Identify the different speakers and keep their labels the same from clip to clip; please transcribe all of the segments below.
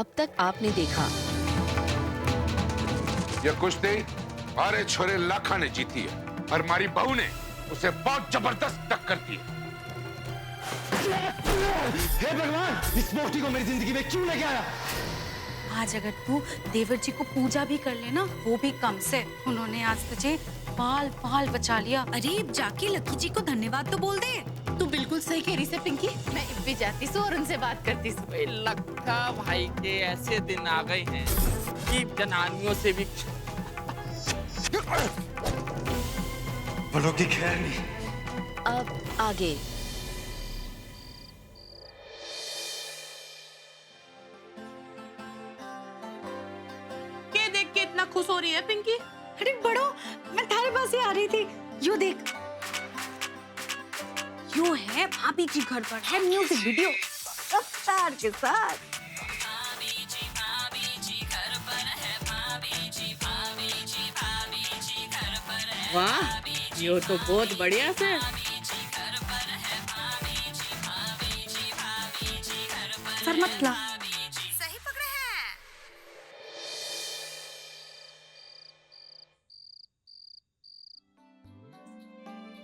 Speaker 1: अब तक आपने देखा।
Speaker 2: ये कुश्ती हमारे छोरे लाखा ने जीती है और हमारी बहू ने उसे बहुत जबरदस्त टक्कर दी है।
Speaker 3: हे भगवान, इस पोस्टी को मेरी जिंदगी में क्यों लेके आया?
Speaker 4: आज अगर तू देवर जी को पूजा भी कर लेना, वो भी कम से। उन्होंने आज तुझे बाल बाल बचा लिया। अरे जाके लक्की जी को धन्यवाद तो बोल दे।
Speaker 5: तू बिल्कुल सही कह रही से पिंकी। मैं भी जाती हूँ और उनसे बात करती हूँ।
Speaker 6: लक्का भाई के ऐसे दिन आ गए हैं कि जनानियों से भी
Speaker 3: बड़ों की खैर नहीं।
Speaker 1: अब आगे।
Speaker 5: क्या देख के इतना खुश हो रही है पिंकी?
Speaker 4: अरे बड़ो, मैं थारे पास ही आ रही थी। यो देख, यो है भाभी जी घर पर है म्यूजिक वीडियो रफ्तार के साथ।
Speaker 5: वाह, ये तो बहुत बढ़िया से।
Speaker 4: सर मत ला।
Speaker 5: सही पकड़े हैं।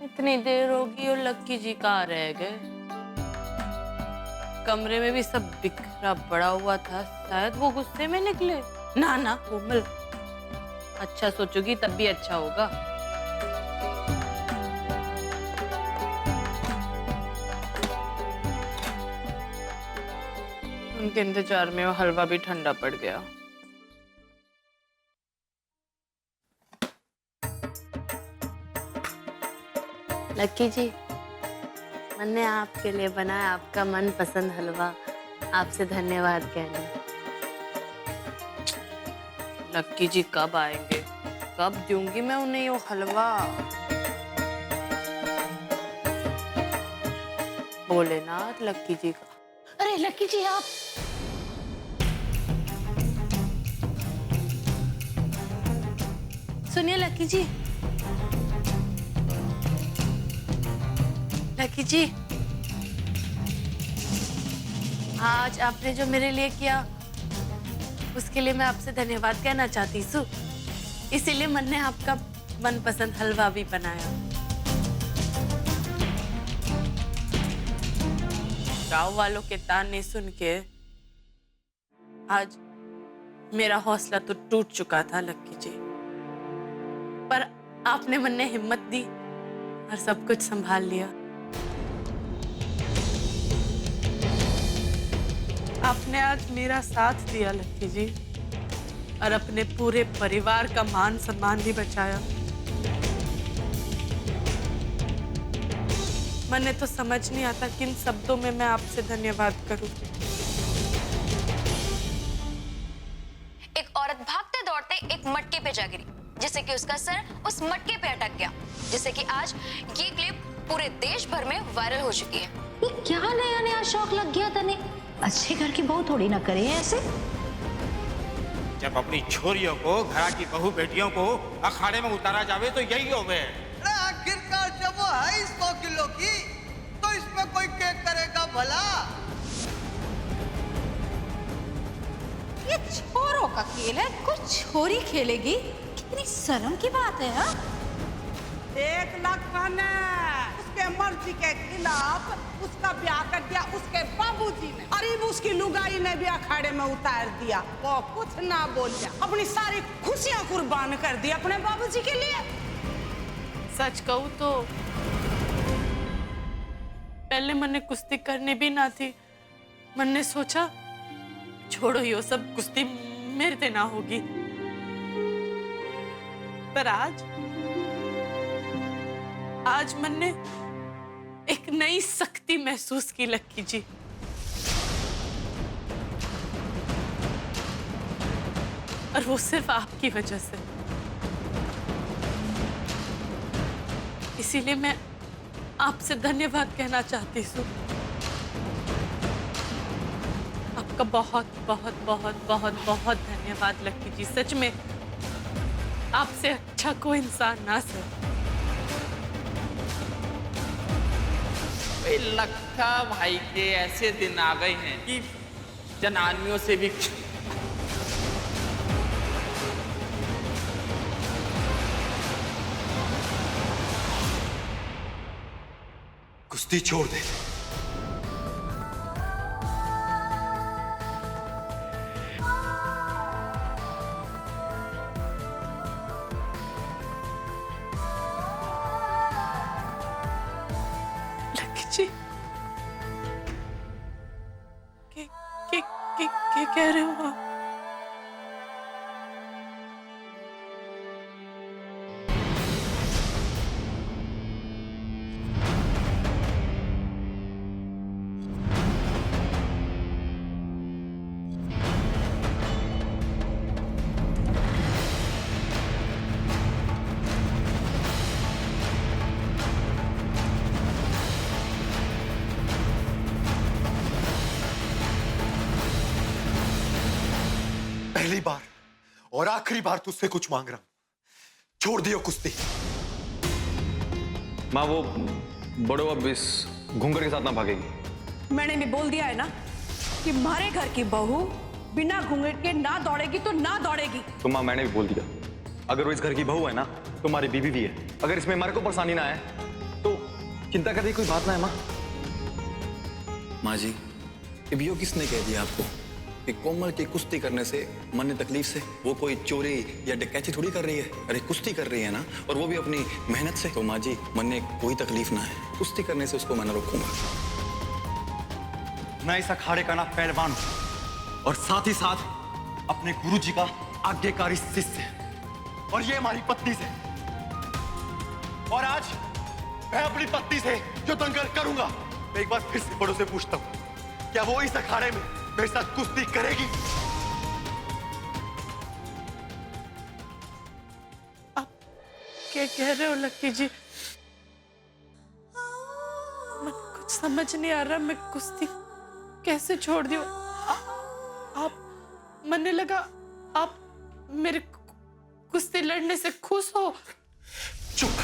Speaker 5: इतनी देर होगी और लक्की जी कहाँ रह गए? कमरे में भी सब बिखरा पड़ा हुआ था, शायद वो गुस्से में निकले। ना ना कोमल, अच्छा सोचोगी तब भी अच्छा होगा। उनके इंतजार में वो हलवा भी ठंडा पड़ गया। लक्की जी, मैंने आपके लिए बनाया आपका मनपसंद हलवा, आपसे धन्यवाद कहने। लक्की जी कब आएंगे? कब दूंगी मैं उन्हें ये हलवा? भोलेनाथ लक्की जी का। अरे लक्की जी आप सुनिए। लक्की जी, लक्की जी, आज आपने जो मेरे लिए किया उसके लिए मैं आपसे धन्यवाद कहना चाहती हूँ। इसीलिए मैंने आपका मनपसंद हलवा भी बनाया। गांव वालों के ताने सुन के आज मेरा हौसला तो टूट चुका था लक्की जी, पर आपने मन में हिम्मत दी और सब कुछ संभाल लिया। आपने आज मेरा साथ दिया लक्की जी, और अपने पूरे परिवार का मान सम्मान भी बचाया। मैंने तो समझ नहीं आता किन शब्दों में मैं आपसे धन्यवाद करूं।
Speaker 7: एक औरत भागते दौड़ते एक मटके पे जा गिरी, जिससे कि उसका सर उस मटके पे अटक गया, जिससे कि आज ये क्लिप पूरे देश भर में वायरल हो चुकी है।
Speaker 8: ये क्या नया नया शौक लग गया तने? अच्छे घर की बहू थोड़ी ना करे ऐसे।
Speaker 6: जब अपनी छोरियों को, घर की बहू बेटियों को अखाड़े में उतारा जावे तो यही होवे।
Speaker 9: आखिरकार जब वो है 100 किलो की तो इसमें कोई केक करेगा भला?
Speaker 4: ये छोरों का खेल है, कुछ छोरी खेलेगी? कितनी शर्म की बात है। हाँ,
Speaker 10: 1 लाख कहने उसके मर्जी के खिलाफ उसका ब्याह कर दिया उसके बाबूजी ने। अरे उसकी लुगाई ने भी अखाड़े में उतार दिया। वो कुछ ना बोलिया, अपनी सारी खुशियां कुर्बान कर दी अपने बाबूजी के लिए।
Speaker 5: सच कहूं तो पहले मैंने कुश्ती करनी भी ना थी। मैंने सोचा छोड़ो ये सब, कुश्ती मेरे से ना होगी। पर आज मैंने एक नई शक्ति महसूस की लक्की जी। और वो सिर्फ आपकी वजह से। इसीलिए मैं आपसे धन्यवाद कहना चाहती हूँ। आपका बहुत बहुत बहुत बहुत बहुत धन्यवाद लक्की जी। सच में आपसे अच्छा कोई इंसान ना सर।
Speaker 6: लक्का भाई के ऐसे दिन आ गए हैं कि जनानियों से भी
Speaker 3: कुश्ती छोड़ दे।
Speaker 5: लकी जी, क्या कह रहे हो आप?
Speaker 3: पहली बार और आखिरी बार तुझसे कुछ मांग रहा हूं, छोड़ दियो कुश्ती।
Speaker 11: माँ वो बड़ो अब इस घूंगर के साथ ना भागेगी।
Speaker 10: मैंने भी बोल दिया है ना कि हमारे घर की बहू बिना घूंघट के ना दौड़ेगी तो ना दौड़ेगी।
Speaker 11: तो माँ मैंने भी बोल दिया, अगर वो इस घर की बहू है ना तो हमारी बीवी भी है। अगर इसमें हमारे को परेशानी ना आए तो चिंता करने की कोई बात ना है।
Speaker 12: माँ जी, अभी किसने कह दिया आपको कि कोमल की कुश्ती करने से मन ने तकलीफ से? वो कोई चोरी या डकैती थोड़ी कर रही है। अरे कुश्ती कर रही है ना, और वो भी अपनी मेहनत से। तो माँ जी, मन ने कोई तकलीफ ना है, कुश्ती करने से उसको मैं न रोकूंगा।
Speaker 3: मैं इस अखाड़े का ना पहलवान हूं और साथ ही साथ अपने गुरुजी का आज्ञाकारी शिष्य, और ये हमारी पत्नी से। और आज मैं अपनी पत्नी से जो दंगल करूंगा, मैं एक बार फिर से बड़ों से पूछता हूं, क्या वो इस अखाड़े में मेरे साथ कुश्ती करेगी?
Speaker 5: आप क्या कह रहे हो लकी जी? मैं कुछ समझ नहीं आ रहा, मैं कुश्ती कैसे छोड़ दूं? आप मन लगा आप मेरे कुश्ती लड़ने से खुश हो।
Speaker 3: चुप।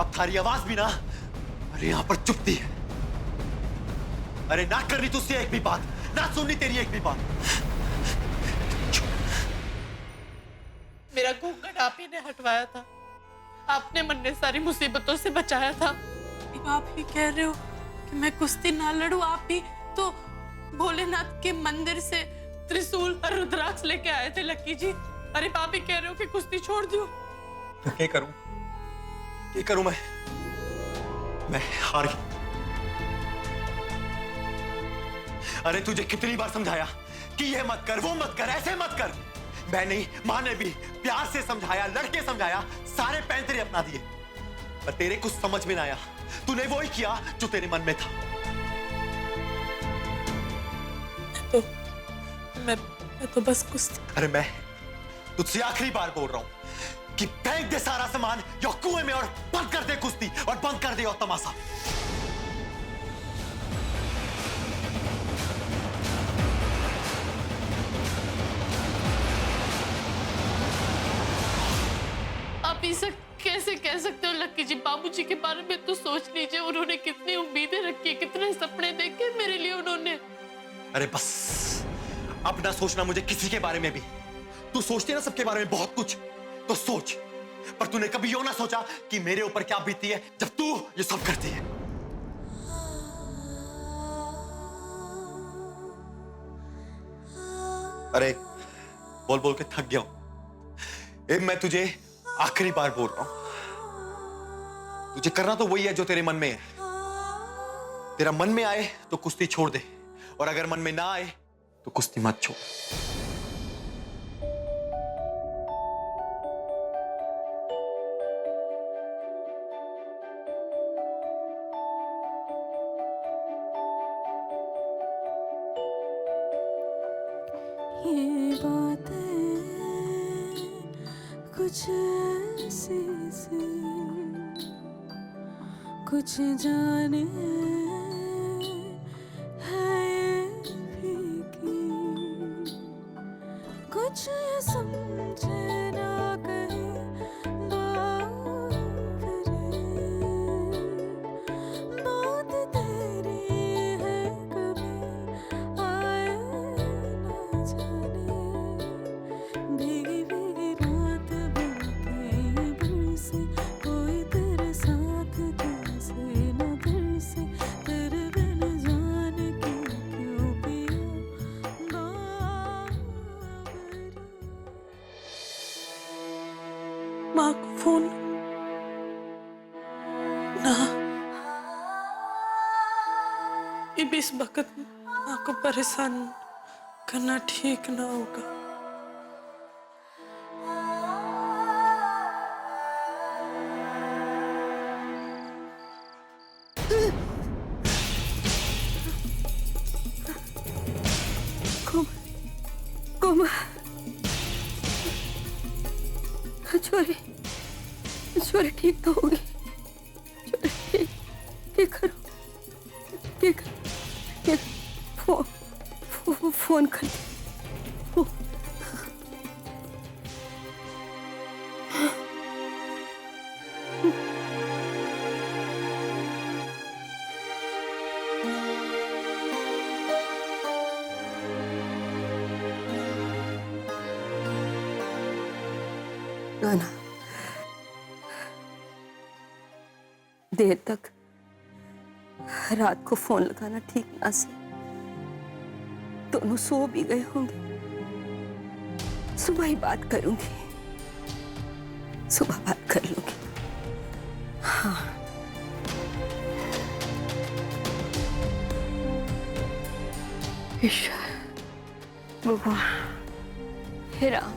Speaker 3: अब थारी आवाज भी ना अरे यहां पर चुपती है। अरे ना करनी तुझसे एक भी बात, ना सुननी तेरी एक भी बात।
Speaker 5: मेरा घूंघट आप ही ने हटवाया था, आपने मन ने सारी मुसीबतों से बचाया था। आप ही कह रहे हो कि मैं कुश्ती ना लड़ूं? आप ही तो भोलेनाथ के मंदिर से त्रिशूल और रुद्राक्ष लेके आए थे लकी जी। अरे आप ही कह रहे हो कि कुश्ती छोड़ दूं?
Speaker 3: तो क्या करूं मैं हार गई। अरे तुझे कितनी बार समझाया कि ये मत कर, वो मत कर, ऐसे मत कर। मैं नहीं, मां ने भी प्यार से समझाया, लड़के समझाया, सारे पैंतरे अपना दिए, पर तेरे कुछ समझ में ना आया। तूने वही किया जो तेरे मन में था।
Speaker 5: मैं तो बस कुश्ती।
Speaker 3: अरे मैं तुझसे आखिरी बार बोल रहा हूं कि फेंक दे सारा सामान या कुएं में, और बंद कर दे कुश्ती, और बंद कर दे और तमाशा।
Speaker 5: आप इसे कैसे कह सकते हो लकी जी? बाबूजी के बारे में तो सोच लीजिए, उन्होंने कितनी उम्मीदें रखी, कितने सपने देखे मेरे लिए उन्होंने।
Speaker 3: अरे बस, अब ना सोचना मुझे किसी के बारे में भी। तू सोचती है ना सबके बारे में बहुत कुछ, तो सोच, पर तूने कभी यो ना सोचा कि मेरे ऊपर क्या बीतती है जब तू ये सब करती है। अरे बोल बोल के थक गया हूं। मैं तुझे आखिरी बार बोल रहा हूं, तुझे करना तो वही है जो तेरे मन में है। तेरा मन में आए तो कुश्ती छोड़ दे, और अगर मन में ना आए तो कुश्ती मत छोड़।
Speaker 13: ये बातें कुछ ऐसी सी, कुछ जाने है ये फीकी, कुछ ये समझे ना कहीं बात तेरी है, कभी आए ना जाने। भीगी भीगी रात बनके बरसे, कोई तेरे साथ कैसे
Speaker 5: माँ को फोन ना, इस वक्त माँ को परेशान करना ठीक ना होगा।
Speaker 14: कोमल, छोरी छोरी ठीक तो होगी। छोरी ठीक करो, ठीक फोन कर दे। ना देर तक रात को फोन लगाना ठीक ना से, दोनों सो भी गए होंगे। सुबह ही बात करूंगी, सुबह बात कर लूंगी। हाँ, ईश्वर भगवान हे राम।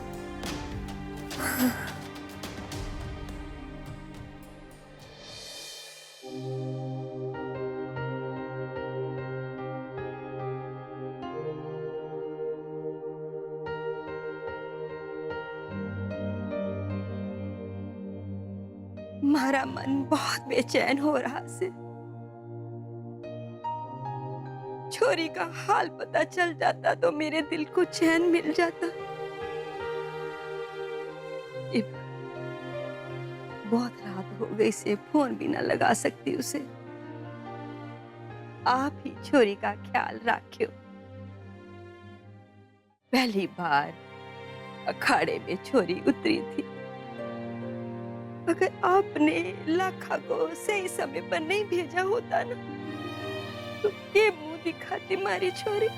Speaker 14: हमारा मन बहुत बेचैन हो रहा से। छोरी का हाल पता चल जाता तो मेरे दिल को चैन मिल जाता। बहुत रात हो गई से फोन भी ना लगा सकती उसे। आप ही छोरी का ख्याल रखियो। पहली बार अखाड़े में छोरी उतरी थी। अगर आपने लाखा को सही समय पर नहीं भेजा होता ना, तो ये मुंह दिखाती मारी छोरी।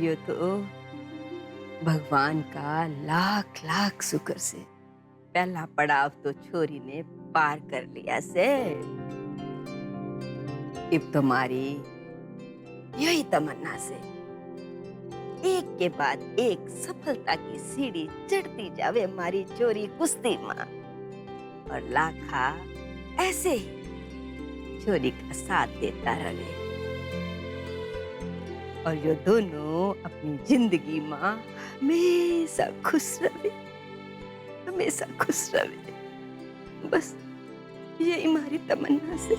Speaker 14: ये तो भगवान का लाख लाख शुक्र से पहला पड़ाव तो छोरी ने पार कर लिया से। अब तुम्हारी यही तमन्ना से एक के बाद एक सफलता की सीढ़ी चढ़ती जावे हमारी छोरी कुश्ती मां, और लाखा ऐसे ही छोरी का साथ देता रहे। और ये दोनों अपनी जिंदगी में हमेशा खुश रहे, हमेशा खुश रहे। बस यही हमारी तमन्ना से।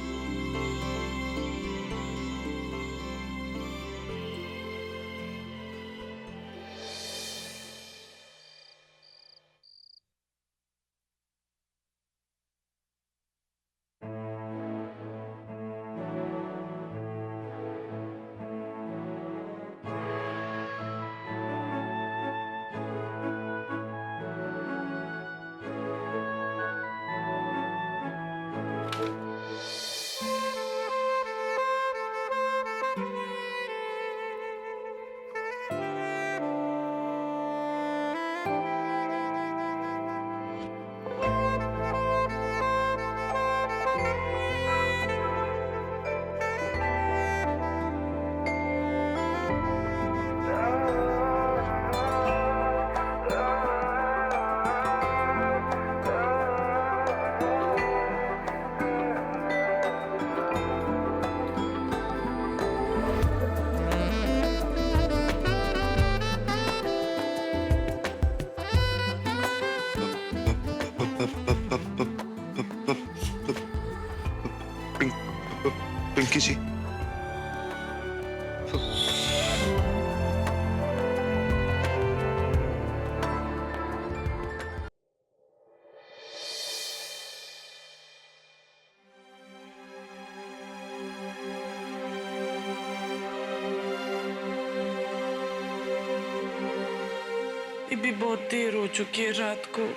Speaker 15: पिंकी जी,
Speaker 5: ये भी बहुत देर हो चुकी है रात को।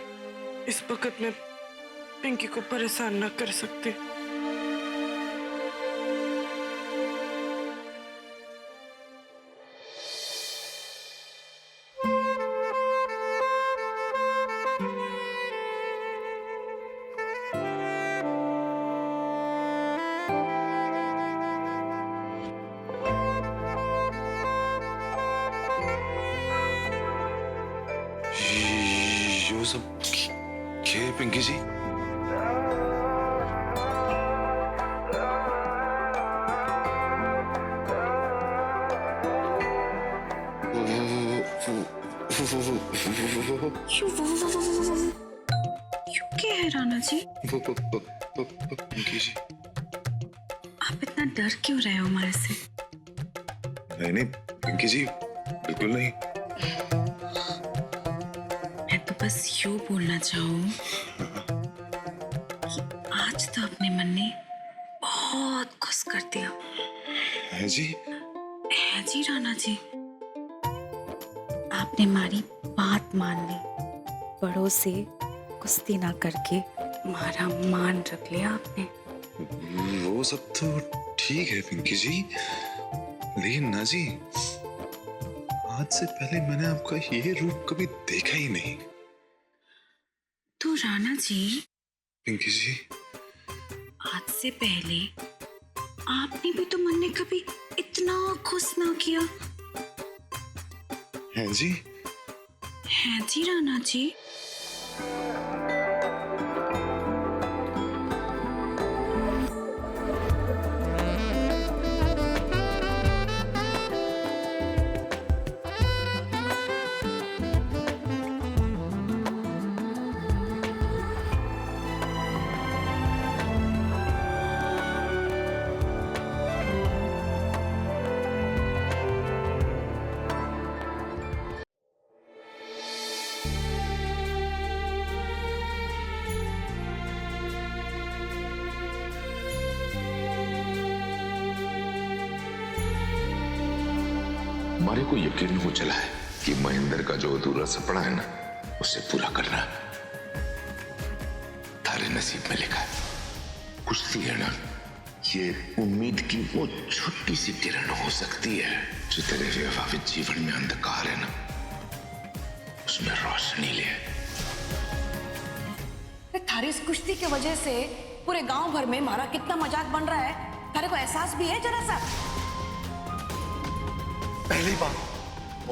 Speaker 5: इस वक्त में पिंकी को परेशान ना कर सकते।
Speaker 15: सब क्या है पिंकी जी?
Speaker 4: क्यों क्या है राणा जी?
Speaker 15: पिंकी जी
Speaker 4: आप इतना डर क्यों रहे हो हमारे से?
Speaker 15: नहीं नहीं पिंकी जी बिल्कुल नहीं।
Speaker 4: मैं तो बस यूं बोलना चाहूँ कि आज तो अपने मन ने बहुत खुश कर दिया।
Speaker 15: है जी?
Speaker 4: है जी राणा जी, आपने हमारी बात मान ली, बड़ों से कुश्ती ना करके हमारा मान रख लिया आपने।
Speaker 15: वो सब तो ठीक है पिंकी जी, लेकिन ना जी आज से पहले मैंने आपका ये रूप कभी देखा ही नहीं।
Speaker 4: तो राणा जी
Speaker 15: पिंकी जी
Speaker 4: आज से पहले आपने भी तो मन ने कभी इतना खुश ना किया।
Speaker 15: है जी?
Speaker 4: है जी राणा जी।
Speaker 2: हमारे को यकीन हो चला है कि महेंद्र का जो अधूरा सपना है ना उसे पूरा करना थारे नसीब में लिखा है। कुश्ती है ना, ये उम्मीद की वो छोटी सी किरण हो सकती है जो तेरे वैवाहिक जीवन में अंधकार है ना उसमें रोशनी ले।
Speaker 8: थारी इस कुश्ती की वजह से पूरे गांव भर में हमारा कितना मजाक बन रहा है, थारे को एहसास भी है जरा सा?
Speaker 3: पहली बार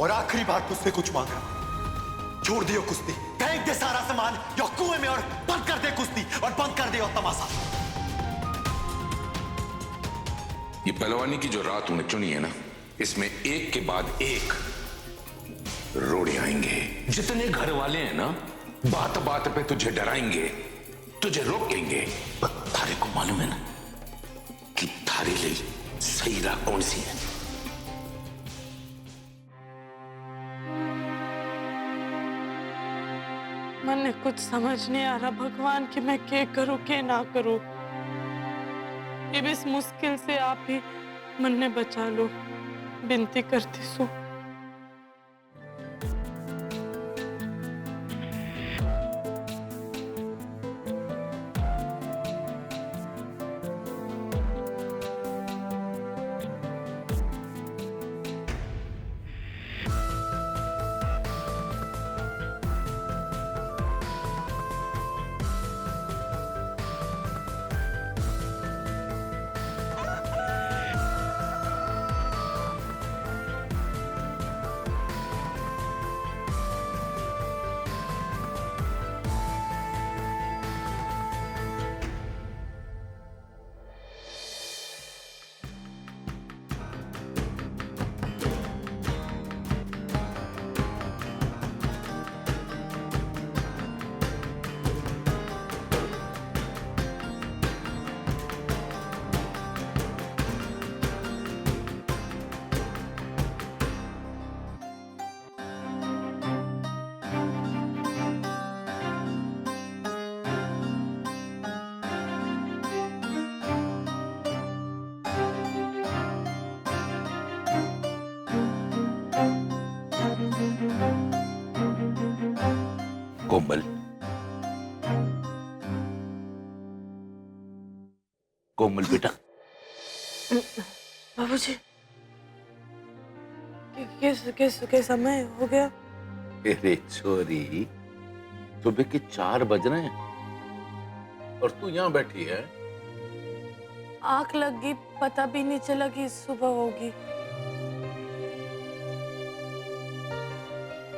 Speaker 3: और आखिरी बार तुझसे कुछ मांग रहा, छोड़ दियो कुश्ती, फेंक दे सारा सामान या कुएं में और बंद कर दे कुश्ती और बंद कर दे और तमाशा।
Speaker 2: ये पहलवानी की जो रात तूने चुनी है ना, इसमें एक के बाद एक रोड़े आएंगे। जितने घर वाले हैं ना बात बात पे तुझे डराएंगे, तुझे रोकेंगे, पर थारे को मालूम है ना कि थारे लिए सही राह कौन सी है।
Speaker 5: मैंने कुछ समझ नहीं आ रहा भगवान कि मैं क्या करूं क्या ना करूं। अब इस मुश्किल से आप ही मन ने बचा लो, विनती करती सू।
Speaker 2: कोमल, कोमल बेटा।
Speaker 5: बाबूजी, किस समय हो गया?
Speaker 2: अरे छोरी, सुबह के 4 बज रहे हैं और तू यहाँ बैठी है।
Speaker 5: आंख लग गई, पता भी नहीं चला कि सुबह होगी।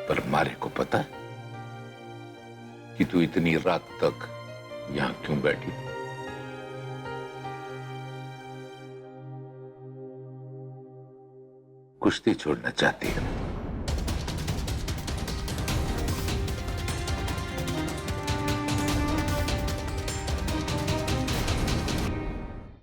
Speaker 2: पर मारे को पता है कि तू इतनी रात तक यहां क्यों बैठी? कुश्ती छोड़ना चाहती है?